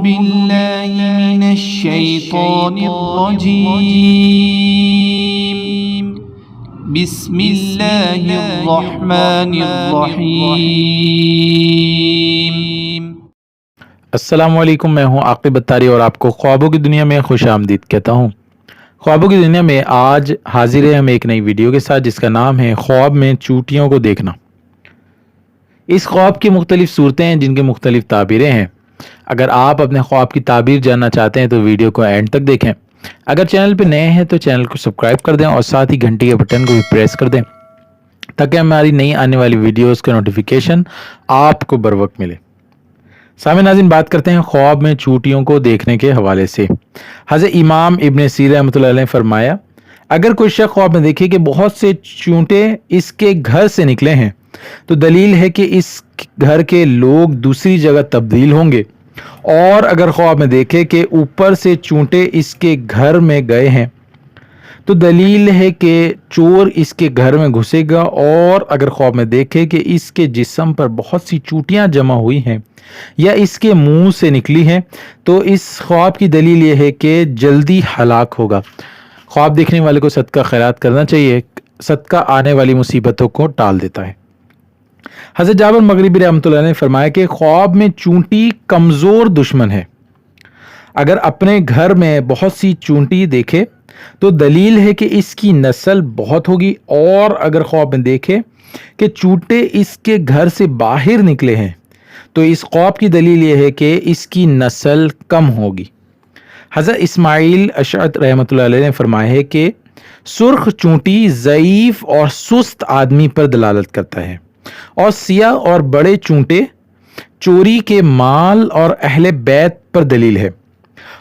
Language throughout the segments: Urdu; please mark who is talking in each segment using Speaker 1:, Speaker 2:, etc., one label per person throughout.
Speaker 1: بالله من الشيطان الرجيم بسم الله الرحمن الرحيم۔
Speaker 2: السلام علیکم، میں ہوں عاقب اتاری اور آپ کو خوابوں کی دنیا میں خوش آمدید کہتا ہوں۔ خوابوں کی دنیا میں آج حاضر ہیں ہم ایک نئی ویڈیو کے ساتھ جس کا نام ہے خواب میں چونٹیوں کو دیکھنا۔ اس خواب کی مختلف صورتیں ہیں جن کے مختلف تعبیریں ہیں۔ اگر آپ اپنے خواب کی تعبیر جاننا چاہتے ہیں تو ویڈیو کو اینڈ تک دیکھیں۔ اگر چینل پہ نئے ہیں تو چینل کو سبسکرائب کر دیں اور ساتھ ہی گھنٹی کے بٹن کو بھی پریس کر دیں تاکہ ہماری نئی آنے والی ویڈیوز کا نوٹیفیکیشن آپ کو بر وقت ملے۔ سامعین ناظرین، بات کرتے ہیں خواب میں چونٹیوں کو دیکھنے کے حوالے سے۔ حضرت امام ابن سیرین رحمۃ اللہ علیہ نے فرمایا، اگر کوئی شخص خواب میں دیکھے کہ بہت سے چونٹے اس کے گھر سے نکلے ہیں تو دلیل ہے کہ اس گھر کے لوگ دوسری جگہ تبدیل ہوں گے، اور اگر خواب میں دیکھے کہ اوپر سے چونٹے اس کے گھر میں گئے ہیں تو دلیل ہے کہ چور اس کے گھر میں گھسے گا، اور اگر خواب میں دیکھے کہ اس کے جسم پر بہت سی چونٹیاں جمع ہوئی ہیں یا اس کے منہ سے نکلی ہیں تو اس خواب کی دلیل یہ ہے کہ جلدی ہلاک ہوگا۔ خواب دیکھنے والے کو صدقہ خیرات کرنا چاہیے، صدقہ آنے والی مصیبتوں کو ٹال دیتا ہے۔ حضرت جابر مغربی رحمۃ اللہ نے فرمایا کہ خواب میں چونٹی کمزور دشمن ہے۔ اگر اپنے گھر میں بہت سی چونٹی دیکھے تو دلیل ہے کہ اس کی نسل بہت ہوگی، اور اگر خواب میں دیکھے کہ چونٹے اس کے گھر سے باہر نکلے ہیں تو اس خواب کی دلیل یہ ہے کہ اس کی نسل کم ہوگی۔ حضرت اسماعیل اشعث رحمۃ اللہ علیہ نے فرمایا ہے کہ سرخ چونٹی ضعیف اور سست آدمی پر دلالت کرتا ہے، اور سیاہ اور بڑے چونٹے چوری کے مال اور اہل بیت پر دلیل ہے۔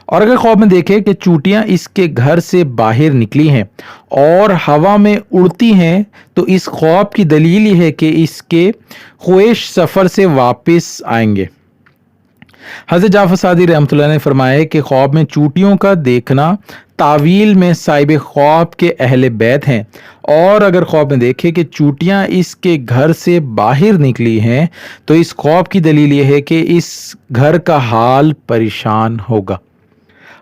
Speaker 2: اور اگر خواب میں دیکھے کہ چونٹیاں اس کے گھر سے باہر نکلی ہیں اور ہوا میں اڑتی ہیں تو اس خواب کی دلیل یہ ہے کہ اس کے خویش سفر سے واپس آئیں گے۔ حضرت جعفر صادق رحمۃ اللہ نے فرمایا کہ خواب میں چونٹیوں کا دیکھنا تعویل میں صاحب خواب کے اہل بیت ہیں، اور اگر خواب میں دیکھے کہ چونٹیاں اس کے گھر سے باہر نکلی ہیں تو اس خواب کی دلیل یہ ہے کہ اس گھر کا حال پریشان ہوگا۔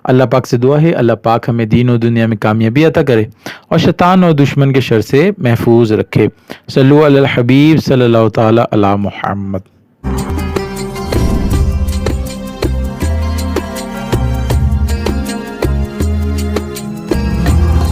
Speaker 2: اللہ پاک سے دعا ہے اللہ پاک ہمیں دین و دنیا میں کامیابی عطا کرے اور شیطان اور دشمن کے شر سے محفوظ رکھے۔ صلو علی الحبیب صلی اللہ تعالی علی محمد۔